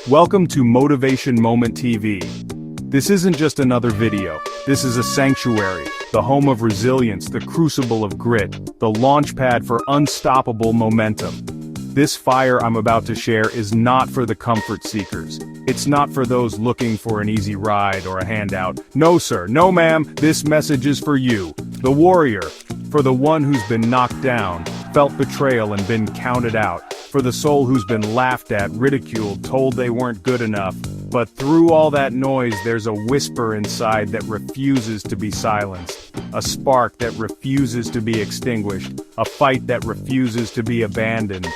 Welcome to Motivation Moment TV. This isn't just another video, this is a sanctuary, the home of resilience, the crucible of grit, the launchpad for unstoppable momentum. This fire I'm about to share is not for the comfort seekers. It's not for those looking for an easy ride or a handout. No sir, no ma'am, this message is for you, the warrior, for the one who's been knocked down, felt betrayal and been counted out, for the soul who's been laughed at, ridiculed, told they weren't good enough. But through all that noise there's a whisper inside that refuses to be silenced, a spark that refuses to be extinguished, a fight that refuses to be abandoned.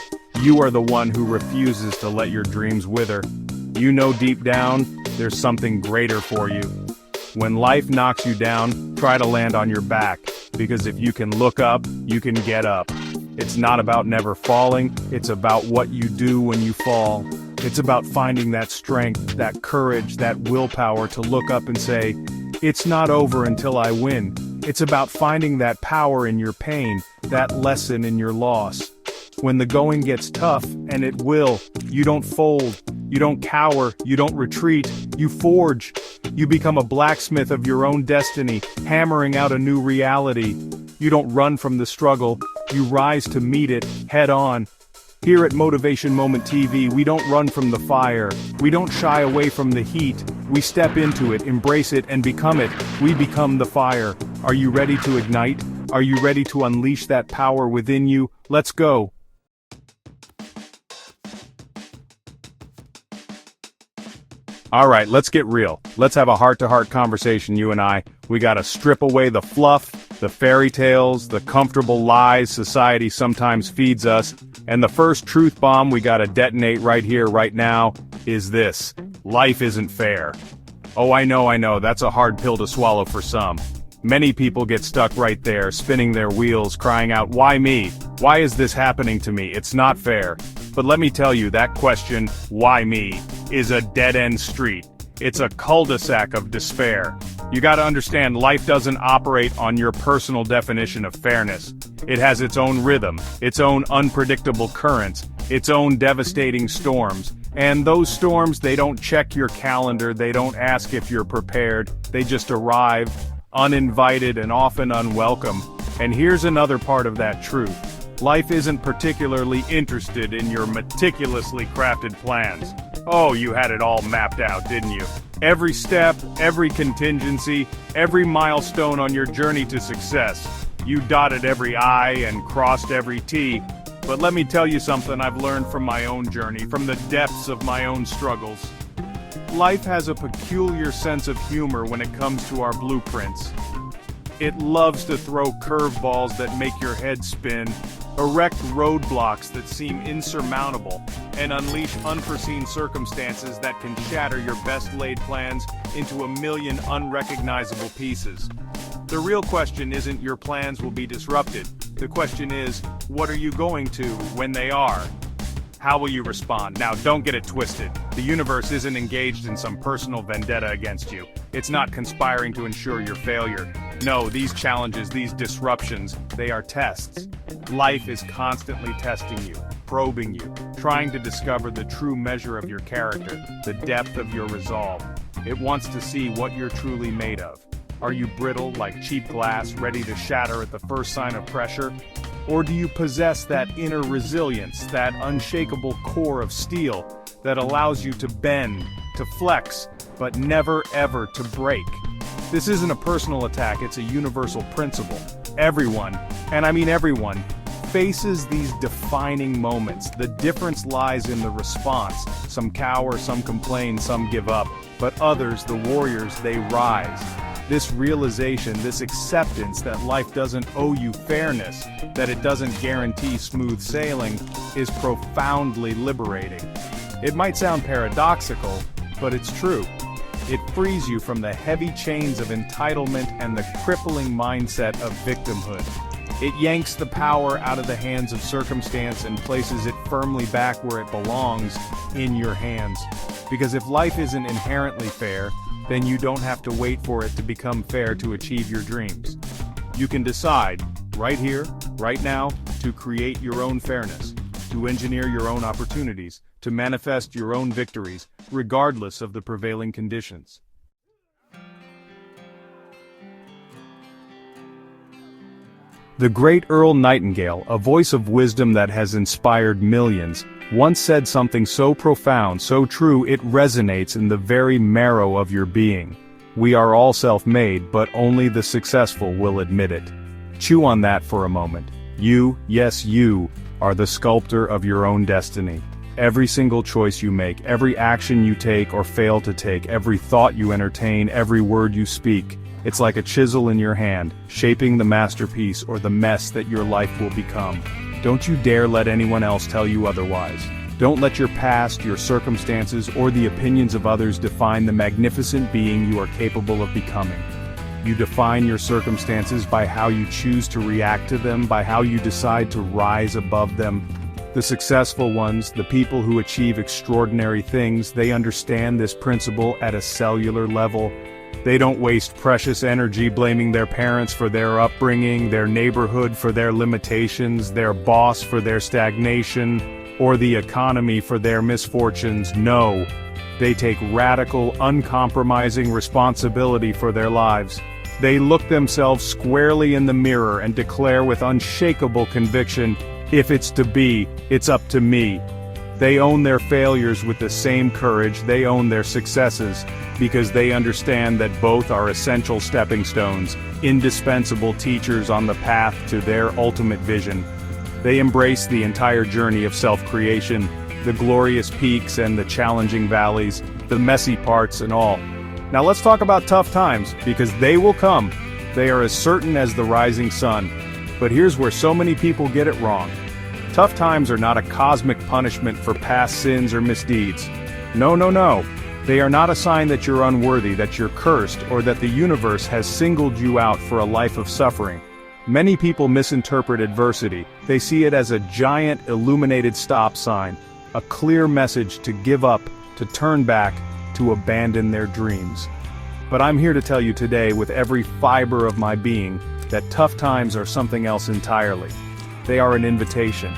You are the one who refuses to let your dreams wither. You know deep down, there's something greater for you. When life knocks you down, try to land on your back, because if you can look up, you can get up. It's not about never falling, it's about what you do when you fall. It's about finding that strength, that courage, that willpower to look up and say, it's not over until I win. It's about finding that power in your pain, that lesson in your loss. When the going gets tough, and it will, you don't fold, you don't cower, you don't retreat, you forge. You become a blacksmith of your own destiny, hammering out a new reality. You don't run from the struggle, you rise to meet it, head on. Here at Motivation Moment TV, we don't run from the fire, we don't shy away from the heat, we step into it, embrace it, and become it. We become the fire. Are you ready to ignite? Are you ready to unleash that power within you? Let's go. Alright, let's get real. Let's have a heart-to-heart conversation, you and I. We gotta strip away the fluff, the fairy tales, the comfortable lies society sometimes feeds us. And the first truth bomb we gotta detonate right here, right now, is this. Life isn't fair. Oh, I know, that's a hard pill to swallow for some. Many people get stuck right there, spinning their wheels, crying out, why me? Why is this happening to me? It's not fair. But let me tell you, that question, why me, is a dead-end street. It's a cul-de-sac of despair. You gotta understand, life doesn't operate on your personal definition of fairness. It has its own rhythm, its own unpredictable currents, its own devastating storms. And those storms, they don't check your calendar, they don't ask if you're prepared, they just arrive, uninvited and often unwelcome. And here's another part of that truth. Life isn't particularly interested in your meticulously crafted plans. Oh, you had it all mapped out, didn't you? Every step, every contingency, every milestone on your journey to success. You dotted every I and crossed every T. But let me tell you something I've learned from my own journey, from the depths of my own struggles. Life has a peculiar sense of humor when it comes to our blueprints. It loves to throw curveballs that make your head spin, erect roadblocks that seem insurmountable, and unleash unforeseen circumstances that can shatter your best-laid plans into a million unrecognizable pieces. The real question isn't your plans will be disrupted. The question is, what are you going to when they are? How will you respond? Now, don't get it twisted. The universe isn't engaged in some personal vendetta against you. It's not conspiring to ensure your failure. No, these challenges, these disruptions, they are tests. Life is constantly testing you, probing you, trying to discover the true measure of your character, the depth of your resolve. It wants to see what you're truly made of. Are you brittle like cheap glass, ready to shatter at the first sign of pressure? Or do you possess that inner resilience, that unshakable core of steel that allows you to bend, to flex, but never ever to break? This isn't a personal attack, it's a universal principle. Everyone, and I mean everyone, faces these defining moments. The difference lies in the response. Some cower, some complain, some give up, but others, the warriors, they rise. This realization, this acceptance that life doesn't owe you fairness, that it doesn't guarantee smooth sailing, is profoundly liberating. It might sound paradoxical, but it's true. It frees you from the heavy chains of entitlement and the crippling mindset of victimhood. It yanks the power out of the hands of circumstance and places it firmly back where it belongs, in your hands. Because if life isn't inherently fair, then you don't have to wait for it to become fair to achieve your dreams. You can decide, right here, right now, to create your own fairness. to engineer your own opportunities, to manifest your own victories, regardless of the prevailing conditions. The great Earl Nightingale, a voice of wisdom that has inspired millions, once said something so profound, so true, it resonates in the very marrow of your being. We are all self-made, but only the successful will admit it. Chew on that for a moment. You, yes you, are the sculptor of your own destiny. Every single choice you make, every action you take or fail to take, every thought you entertain, every word you speak, it's like a chisel in your hand, shaping the masterpiece or the mess that your life will become. Don't you dare let anyone else tell you otherwise. Don't let your past, your circumstances, or the opinions of others define the magnificent being you are capable of becoming. You define your circumstances by how you choose to react to them, by how you decide to rise above them. The successful ones, the people who achieve extraordinary things, they understand this principle at a cellular level. They don't waste precious energy blaming their parents for their upbringing, their neighborhood for their limitations, their boss for their stagnation, or the economy for their misfortunes. No, they take radical, uncompromising responsibility for their lives. They look themselves squarely in the mirror and declare with unshakable conviction, "If it's to be, it's up to me." They own their failures with the same courage they own their successes, because they understand that both are essential stepping stones, indispensable teachers on the path to their ultimate vision. They embrace the entire journey of self-creation, the glorious peaks and the challenging valleys, the messy parts and all. Now let's talk about tough times, because they will come. They are as certain as the rising sun. But here's where so many people get it wrong. Tough times are not a cosmic punishment for past sins or misdeeds. No, no, no. They are not a sign that you're unworthy, that you're cursed, or that the universe has singled you out for a life of suffering. Many people misinterpret adversity. They see it as a giant illuminated stop sign, a clear message to give up, to turn back, to abandon their dreams. But I'm here to tell you today, with every fiber of my being, that tough times are something else entirely. They are an invitation.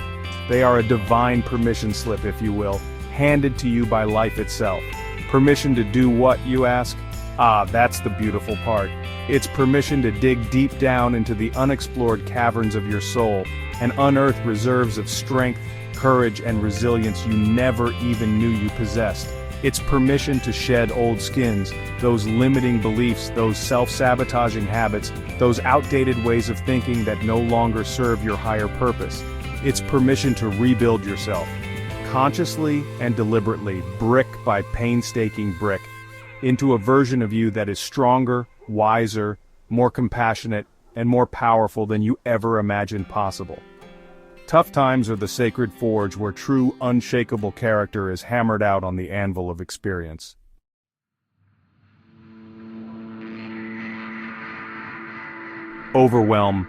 They are a divine permission slip, if you will, handed to you by life itself. Permission to do what, you ask? Ah, that's the beautiful part. It's permission to dig deep down into the unexplored caverns of your soul and unearth reserves of strength, courage, and resilience you never even knew you possessed. It's permission to shed old skins, those limiting beliefs, those self-sabotaging habits, those outdated ways of thinking that no longer serve your higher purpose. It's permission to rebuild yourself, consciously and deliberately, brick by painstaking brick, into a version of you that is stronger, wiser, more compassionate, and more powerful than you ever imagined possible. Tough times are the sacred forge where true, unshakable character is hammered out on the anvil of experience. Overwhelm.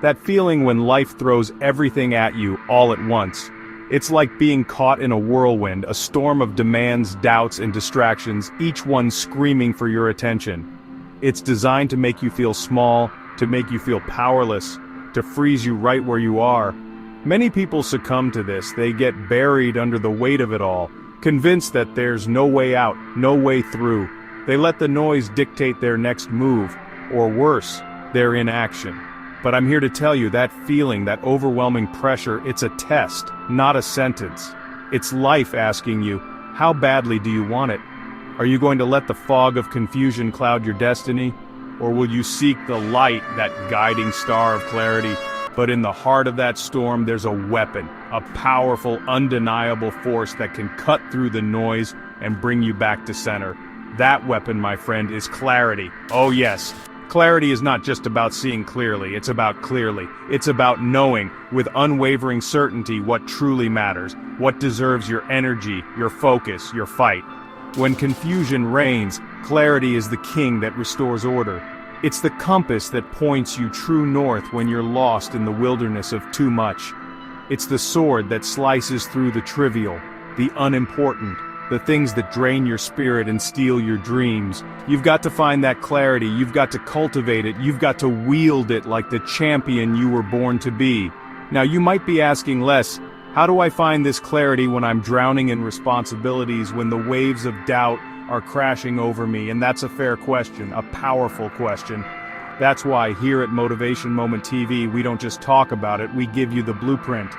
That feeling when life throws everything at you all at once. It's like being caught in a whirlwind, a storm of demands, doubts, and distractions, each one screaming for your attention. It's designed to make you feel small, to make you feel powerless, to freeze you right where you are. Many people succumb to this. They get buried under the weight of it all, convinced that there's no way out, no way through. They let the noise dictate their next move, or worse, their inaction. But I'm here to tell you that feeling, that overwhelming pressure, it's a test, not a sentence. It's life asking you, how badly do you want it? Are you going to let the fog of confusion cloud your destiny? Or will you seek the light, that guiding star of clarity? But in the heart of that storm, there's a weapon, a powerful, undeniable force that can cut through the noise and bring you back to center. That weapon, my friend, is clarity. Oh yes. Clarity is not just about seeing clearly, it's about clearly. It's about knowing with unwavering certainty what truly matters, what deserves your energy, your focus, your fight. When confusion reigns, clarity is the king that restores order. It's the compass that points you true north when you're lost in the wilderness of too much. It's the sword that slices through the trivial, the unimportant, the things that drain your spirit and steal your dreams. You've got to find that clarity, you've got to cultivate it, you've got to wield it like the champion you were born to be. Now you might be asking, Les, How do I find this clarity when I'm drowning in responsibilities, when the waves of doubt are crashing over me? And that's a fair question, a powerful question. That's why here at Motivation Moment TV, we don't just talk about it, we give you the blueprint.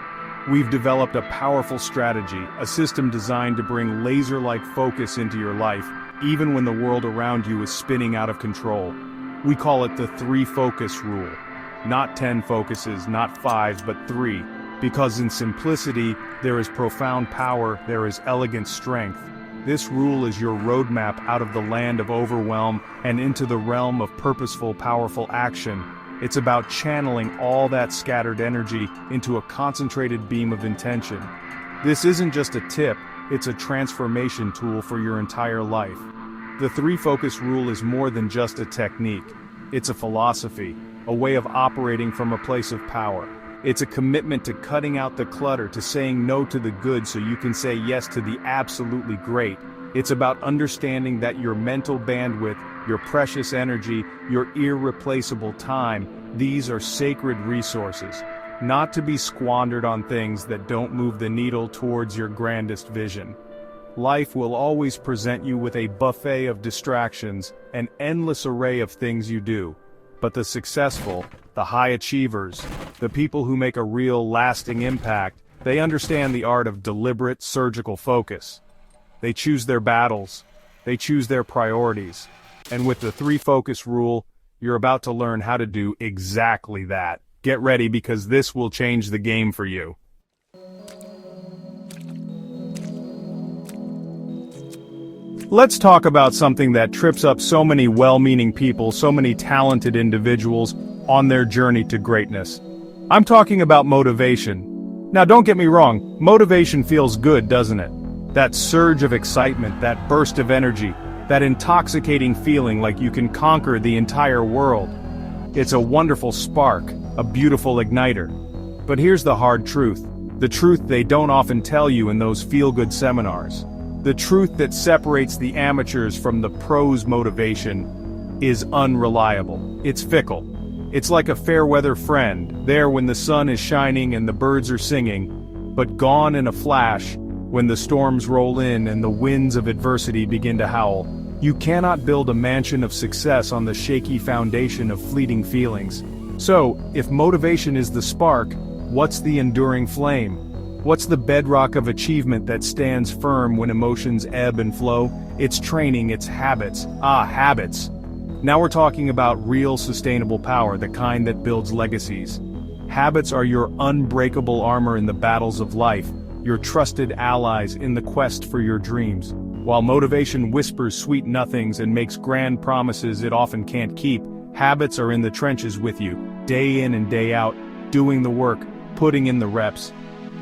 We've developed a powerful strategy, a system designed to bring laser-like focus into your life, even when the world around you is spinning out of control. We call it the 3-focus rule. Not 10 focuses, not 5, but 3. Because in simplicity, there is profound power, there is elegant strength. This rule is your roadmap out of the land of overwhelm and into the realm of purposeful, powerful action. It's about channeling all that scattered energy into a concentrated beam of intention. This isn't just a tip, it's a transformation tool for your entire life. The 3-focus rule is more than just a technique. It's a philosophy, a way of operating from a place of power. It's a commitment to cutting out the clutter, to saying no to the good so you can say yes to the absolutely great. It's about understanding that your mental bandwidth, your precious energy, your irreplaceable time, these are sacred resources, not to be squandered on things that don't move the needle towards your grandest vision. Life will always present you with a buffet of distractions, an endless array of things you do. But the successful, the high achievers, the people who make a real lasting impact, they understand the art of deliberate surgical focus. They choose their battles, they choose their priorities, and with the 3-focus rule, you're about to learn how to do exactly that. Get ready because this will change the game for you. Let's talk about something that trips up so many well-meaning people, so many talented individuals on their journey to greatness. I'm talking about motivation. Now don't get me wrong, motivation feels good, doesn't it? That surge of excitement, that burst of energy, that intoxicating feeling like you can conquer the entire world. It's a wonderful spark, a beautiful igniter. But here's the hard truth, the truth they don't often tell you in those feel-good seminars. The truth that separates the amateurs from the pros' motivation is unreliable. It's fickle. It's like a fair-weather friend, there when the sun is shining and the birds are singing, but gone in a flash when the storms roll in and the winds of adversity begin to howl. You cannot build a mansion of success on the shaky foundation of fleeting feelings. So, if motivation is the spark, what's the enduring flame? What's the bedrock of achievement that stands firm when emotions ebb and flow? It's training, it's habits. Habits. Now we're talking about real sustainable power, the kind that builds legacies. Habits are your unbreakable armor in the battles of life, your trusted allies in the quest for your dreams. While motivation whispers sweet nothings and makes grand promises it often can't keep, habits are in the trenches with you, day in and day out, doing the work, putting in the reps.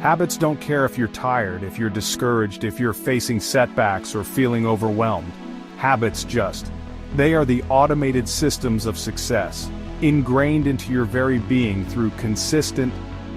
Habits don't care if you're tired, if you're discouraged, if you're facing setbacks or feeling overwhelmed. Habits just. They are the automated systems of success, ingrained into your very being through consistent,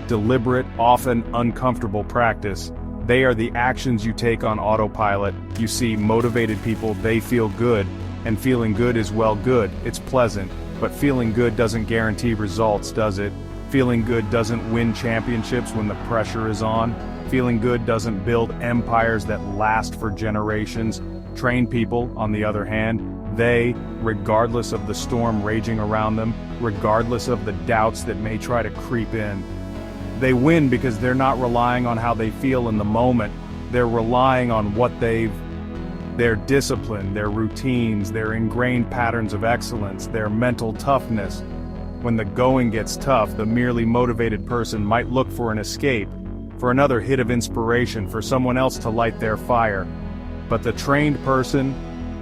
deliberate, often uncomfortable practice. They are the actions you take on autopilot. You see, motivated people, they feel good, and feeling good is well good, it's pleasant, but feeling good doesn't guarantee results, does it? Feeling good doesn't win championships when the pressure is on. Feeling good doesn't build empires that last for generations. Trained people, on the other hand, they, regardless of the storm raging around them, regardless of the doubts that may try to creep in, they win because they're not relying on how they feel in the moment. They're relying on what their discipline, their routines, their ingrained patterns of excellence, their mental toughness. When the going gets tough, the merely motivated person might look for an escape, for another hit of inspiration, for someone else to light their fire. But the trained person,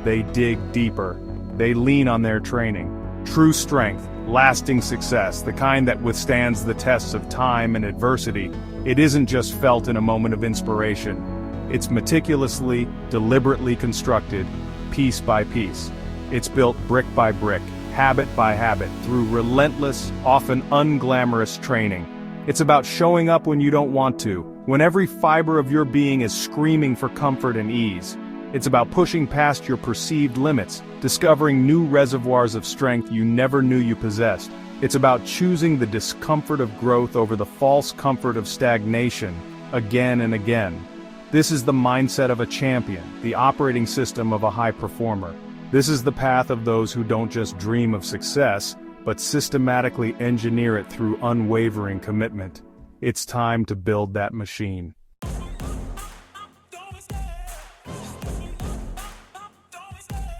they dig deeper. They lean on their training. True strength, lasting success, the kind that withstands the tests of time and adversity. It isn't just felt in a moment of inspiration. It's meticulously, deliberately constructed, piece by piece. It's built brick by brick, habit by habit, through relentless, often unglamorous training. It's about showing up when you don't want to, when every fiber of your being is screaming for comfort and ease. It's about pushing past your perceived limits, discovering new reservoirs of strength you never knew you possessed. It's about choosing the discomfort of growth over the false comfort of stagnation. again and again. This is the mindset of a champion, the operating system of a high performer. This is the path of those who don't just dream of success, but systematically engineer it through unwavering commitment. It's time to build that machine.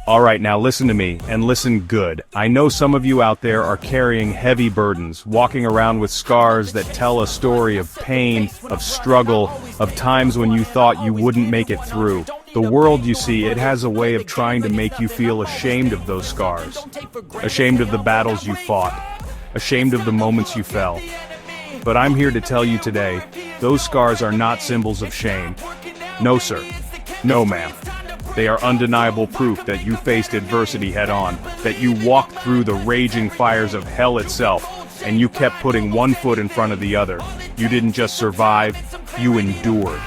Alright, now listen to me, and listen good. I know some of you out there are carrying heavy burdens, walking around with scars that tell a story of pain, of struggle, of times when you thought you wouldn't make it through. The world, you see, it has a way of trying to make you feel ashamed of those scars. Ashamed of the battles you fought. Ashamed of the moments you fell. But I'm here to tell you today, those scars are not symbols of shame. No, sir. No, ma'am. They are undeniable proof that you faced adversity head-on, that you walked through the raging fires of hell itself, and you kept putting one foot in front of the other. You didn't just survive, you endured.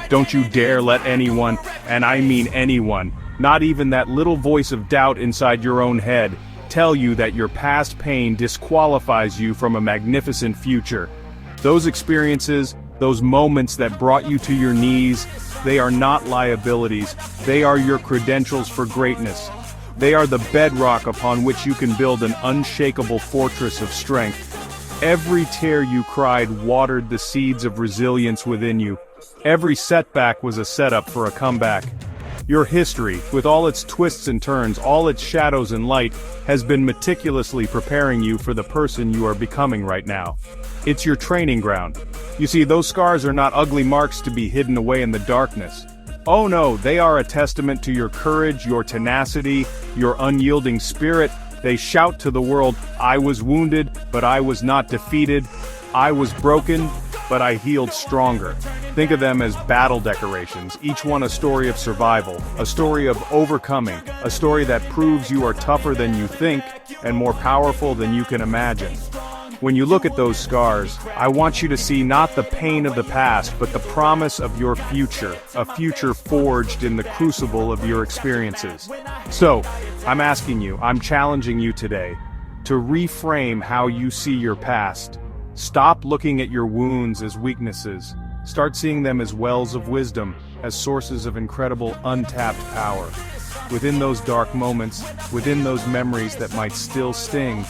Don't you dare let anyone, and I mean anyone, not even that little voice of doubt inside your own head, tell you that your past pain disqualifies you from a magnificent future. Those experiences, those moments that brought you to your knees, they are not liabilities, they are your credentials for greatness. They are the bedrock upon which you can build an unshakable fortress of strength. Every tear you cried watered the seeds of resilience within you. Every setback was a setup for a comeback. Your history, with all its twists and turns, all its shadows and light, has been meticulously preparing you for the person you are becoming right now. It's your training ground. You see, those scars are not ugly marks to be hidden away in the darkness. Oh no, they are a testament to your courage, your tenacity, your unyielding spirit. They shout to the world, I was wounded, but I was not defeated. I was broken, but I healed stronger. Think of them as battle decorations, each one a story of survival, a story of overcoming, a story that proves you are tougher than you think, and more powerful than you can imagine. When you look at those scars, I want you to see not the pain of the past, but the promise of your future, a future forged in the crucible of your experiences. So, I'm asking you, I'm challenging you today, to reframe how you see your past. Stop looking at your wounds as weaknesses. Start seeing them as wells of wisdom, as sources of incredible untapped power. Within those dark moments, within those memories that might still sting,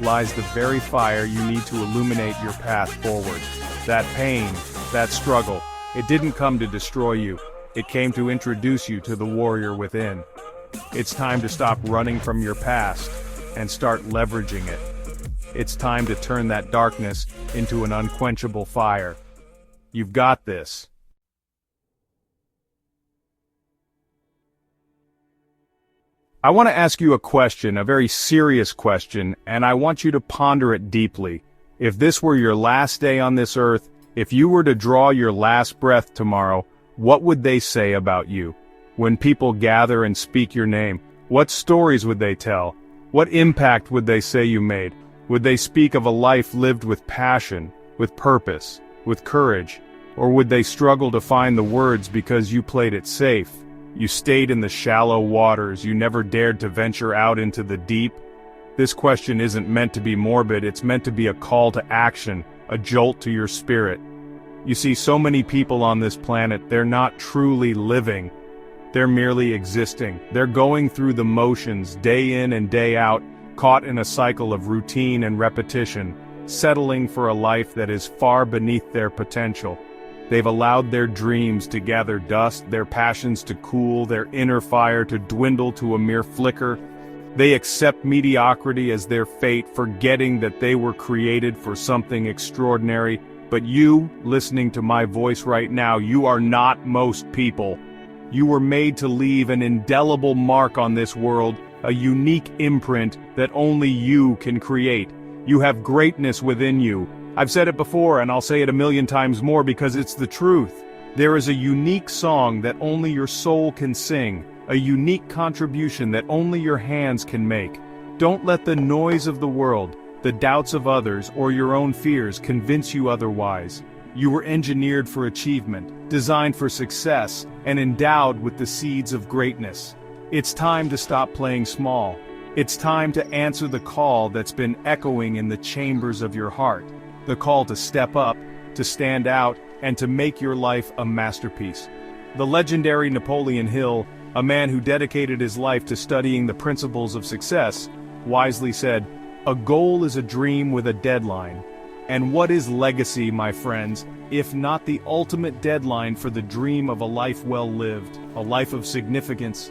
lies the very fire you need to illuminate your path forward. That pain, that struggle, it didn't come to destroy you. It came to introduce you to the warrior within. It's time to stop running from your past and start leveraging it. It's time to turn that darkness into an unquenchable fire. You've got this. I want to ask you a question, a very serious question, and I want you to ponder it deeply. If this were your last day on this earth, if you were to draw your last breath tomorrow, what would they say about you? When people gather and speak your name, what stories would they tell? What impact would they say you made? Would they speak of a life lived with passion, with purpose, with courage? Or would they struggle to find the words because you played it safe? You stayed in the shallow waters, you never dared to venture out into the deep? This question isn't meant to be morbid, it's meant to be a call to action, a jolt to your spirit. You see, so many people on this planet, they're not truly living. They're merely existing. They're going through the motions, day in and day out, caught in a cycle of routine and repetition, settling for a life that is far beneath their potential. They've allowed their dreams to gather dust, their passions to cool, their inner fire to dwindle to a mere flicker. They accept mediocrity as their fate, forgetting that they were created for something extraordinary. But you, listening to my voice right now, you are not most people. You were made to leave an indelible mark on this world, a unique imprint that only you can create. You have greatness within you. I've said it before and I'll say it 1,000,000 times more because it's the truth. There is a unique song that only your soul can sing, a unique contribution that only your hands can make. Don't let the noise of the world, the doubts of others, or your own fears convince you otherwise. You were engineered for achievement, designed for success, and endowed with the seeds of greatness. It's time to stop playing small. It's time to answer the call that's been echoing in the chambers of your heart. The call to step up, to stand out, and to make your life a masterpiece. The legendary Napoleon Hill, a man who dedicated his life to studying the principles of success, wisely said, "A goal is a dream with a deadline." And what is legacy, my friends, if not the ultimate deadline for the dream of a life well lived, a life of significance?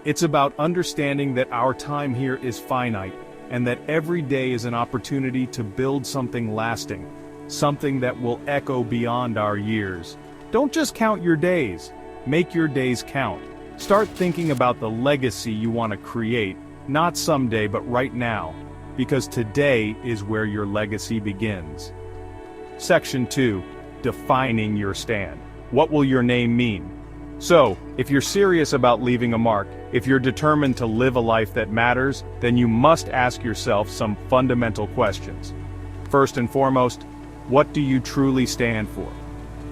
It's about understanding that our time here is finite, and that every day is an opportunity to build something lasting, something that will echo beyond our years. Don't just count your days, make your days count. Start thinking about the legacy you want to create, not someday but right now, because today is where your legacy begins. Section 2. Defining your stand. What will your name mean? So, if you're serious about leaving a mark, if you're determined to live a life that matters, then you must ask yourself some fundamental questions. First and foremost, what do you truly stand for?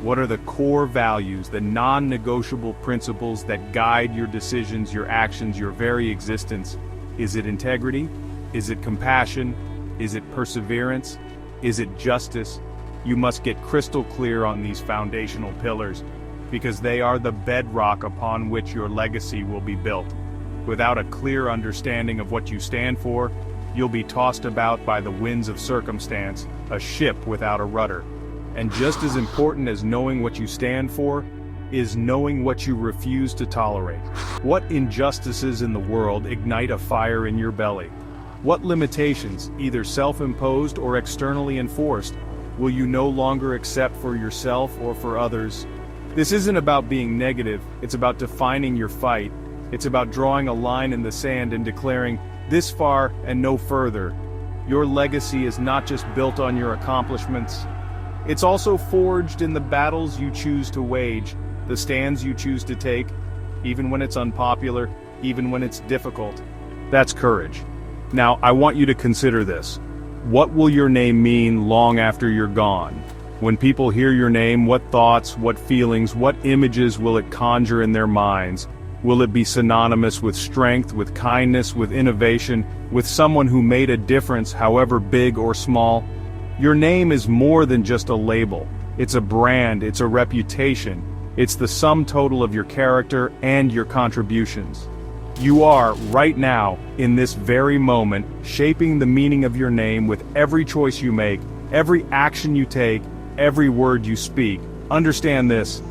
What are the core values, the non-negotiable principles that guide your decisions, your actions, your very existence? Is it integrity? Is it compassion? Is it perseverance? Is it justice? You must get crystal clear on these foundational pillars, because they are the bedrock upon which your legacy will be built. Without a clear understanding of what you stand for, you'll be tossed about by the winds of circumstance, a ship without a rudder. And just as important as knowing what you stand for, is knowing what you refuse to tolerate. What injustices in the world ignite a fire in your belly? What limitations, either self-imposed or externally enforced, will you no longer accept for yourself or for others? This isn't about being negative, it's about defining your fight. It's about drawing a line in the sand and declaring, this far and no further. Your legacy is not just built on your accomplishments, it's also forged in the battles you choose to wage, the stands you choose to take, even when it's unpopular, even when it's difficult. That's courage. Now, I want you to consider this. What will your name mean long after you're gone? When people hear your name, what thoughts, what feelings, what images will it conjure in their minds? Will it be synonymous with strength, with kindness, with innovation, with someone who made a difference, however big or small? Your name is more than just a label. It's a brand, it's a reputation. It's the sum total of your character and your contributions. You are, right now, in this very moment, shaping the meaning of your name with every choice you make, every action you take, every word you speak. Understand this.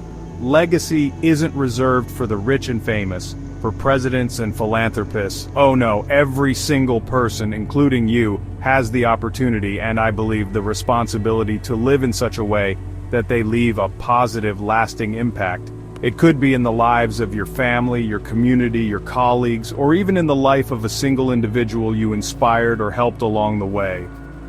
Legacy isn't reserved for the rich and famous, for presidents and philanthropists. Oh no, every single person, including you, has the opportunity and I believe the responsibility to live in such a way that they leave a positive, lasting impact. It could be in the lives of your family, your community, your colleagues, or even in the life of a single individual you inspired or helped along the way.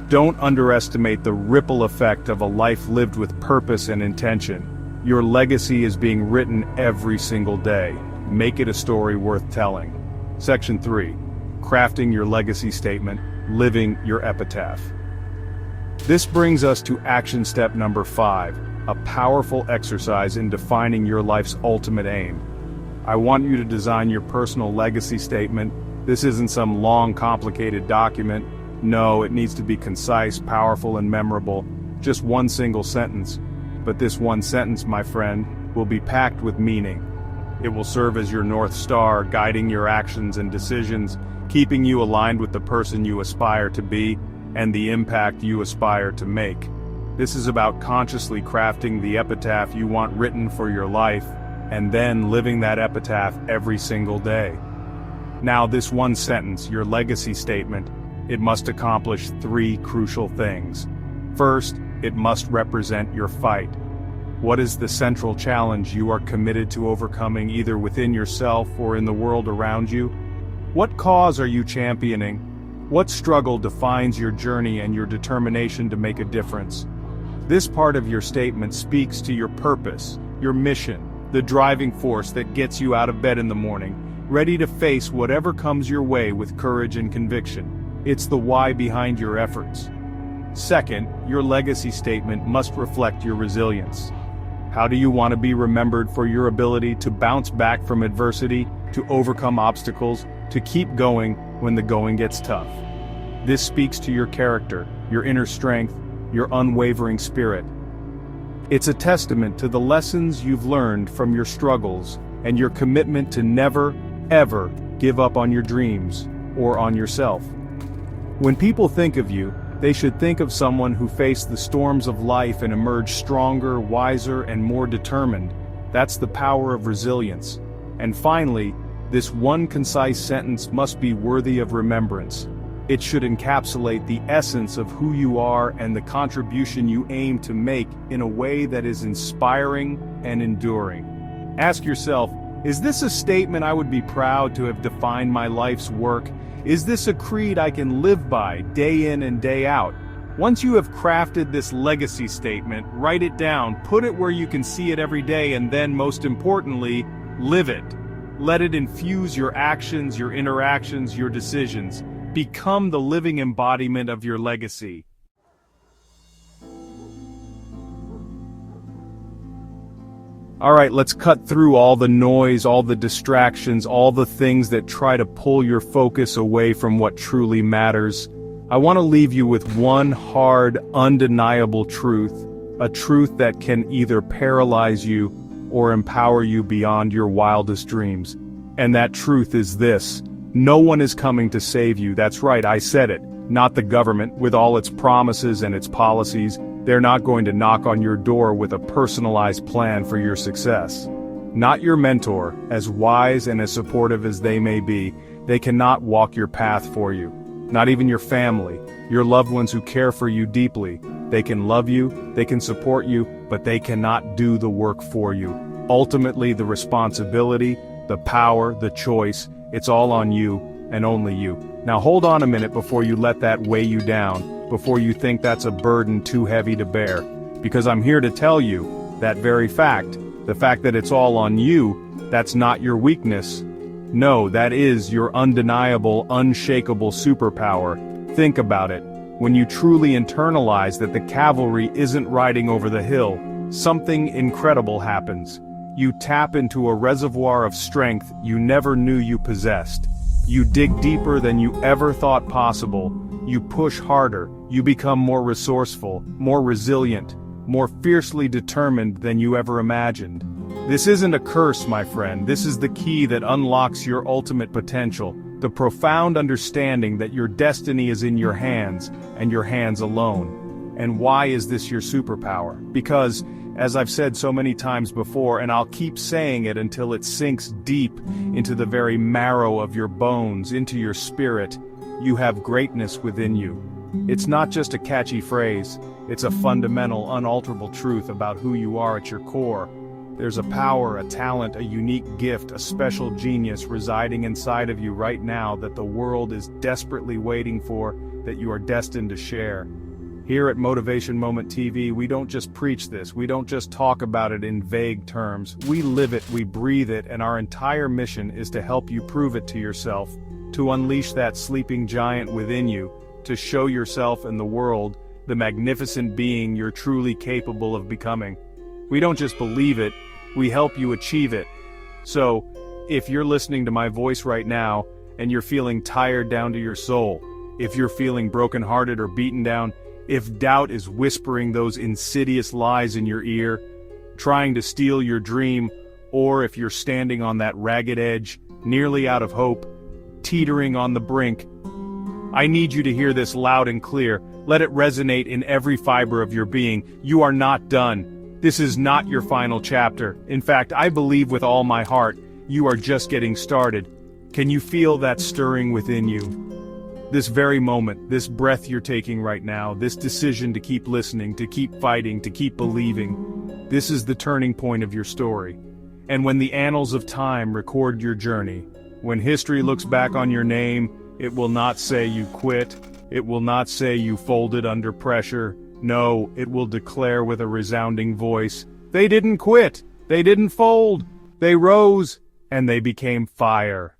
Don't underestimate the ripple effect of a life lived with purpose and intention. Your legacy is being written every single day. Make it a story worth telling. Section 3. Crafting your legacy statement, living your epitaph. This brings us to action step number 5, a powerful exercise in defining your life's ultimate aim. I want you to design your personal legacy statement. This isn't some long, complicated document. No, it needs to be concise, powerful, and memorable. Just one single sentence. But this one sentence, my friend, will be packed with meaning. It will serve as your North Star, guiding your actions and decisions, keeping you aligned with the person you aspire to be and the impact you aspire to make. This is about consciously crafting the epitaph you want written for your life, and then living that epitaph every single day. Now, this one sentence, your legacy statement, it must accomplish 3 crucial things. First, it must represent your fight. What is the central challenge you are committed to overcoming either within yourself or in the world around you? What cause are you championing? What struggle defines your journey and your determination to make a difference? This part of your statement speaks to your purpose, your mission, the driving force that gets you out of bed in the morning, ready to face whatever comes your way with courage and conviction. It's the why behind your efforts. Second, your legacy statement must reflect your resilience. How do you want to be remembered for your ability to bounce back from adversity, to overcome obstacles, to keep going when the going gets tough? This speaks to your character, your inner strength, your unwavering spirit. It's a testament to the lessons you've learned from your struggles and your commitment to never, ever give up on your dreams or on yourself. When people think of you, they should think of someone who faced the storms of life and emerged stronger, wiser, and more determined. That's the power of resilience. And finally, this one concise sentence must be worthy of remembrance. It should encapsulate the essence of who you are and the contribution you aim to make in a way that is inspiring and enduring. Ask yourself, is this a statement I would be proud to have defined my life's work? Is this a creed I can live by, day in and day out? Once you have crafted this legacy statement, write it down, put it where you can see it every day, and then, most importantly, live it. Let it infuse your actions, your interactions, your decisions. Become the living embodiment of your legacy. Alright, let's cut through all the noise, all the distractions, all the things that try to pull your focus away from what truly matters. I want to leave you with one hard, undeniable truth, a truth that can either paralyze you or empower you beyond your wildest dreams. And that truth is this: no one is coming to save you. That's right, I said it. Not the government, with all its promises and its policies. They're not going to knock on your door with a personalized plan for your success. Not your mentor, as wise and as supportive as they may be. They cannot walk your path for you. Not even your family, your loved ones who care for you deeply. They can love you, they can support you, but they cannot do the work for you. Ultimately, the responsibility, the power, the choice, it's all on you, and only you. Now hold on a minute before you let that weigh you down, before you think that's a burden too heavy to bear. Because I'm here to tell you, that very fact, the fact that it's all on you, that's not your weakness. No, that is your undeniable, unshakable superpower. Think about it. When you truly internalize that the cavalry isn't riding over the hill, something incredible happens. You tap into a reservoir of strength you never knew you possessed. You dig deeper than you ever thought possible. You push harder. You become more resourceful, more resilient, more fiercely determined than you ever imagined. This isn't a curse, my friend. This is the key that unlocks your ultimate potential, the profound understanding that your destiny is in your hands, and your hands alone. And why is this your superpower? Because, as I've said so many times before, and I'll keep saying it until it sinks deep into the very marrow of your bones, into your spirit, you have greatness within you. It's not just a catchy phrase, it's a fundamental, unalterable truth about who you are at your core. There's a power, a talent, a unique gift, a special genius residing inside of you right now that the world is desperately waiting for, that you are destined to share. Here at Motivation Moment TV, we don't just preach this, we don't just talk about it in vague terms. We live it, we breathe it, and our entire mission is to help you prove it to yourself, to unleash that sleeping giant within you, to show yourself and the world the magnificent being you're truly capable of becoming. We don't just believe it, we help you achieve it. So, if you're listening to my voice right now, and you're feeling tired down to your soul, if you're feeling brokenhearted or beaten down, if doubt is whispering those insidious lies in your ear, trying to steal your dream, or if you're standing on that ragged edge, nearly out of hope, teetering on the brink, I need you to hear this loud and clear. Let it resonate in every fiber of your being. You are not done. This is not your final chapter. In fact, I believe with all my heart, you are just getting started. Can you feel that stirring within you? This very moment, this breath you're taking right now, this decision to keep listening, to keep fighting, to keep believing, this is the turning point of your story. And when the annals of time record your journey, when history looks back on your name, it will not say you quit, it will not say you folded under pressure. No, it will declare with a resounding voice, they didn't quit, they didn't fold, they rose, and they became fire.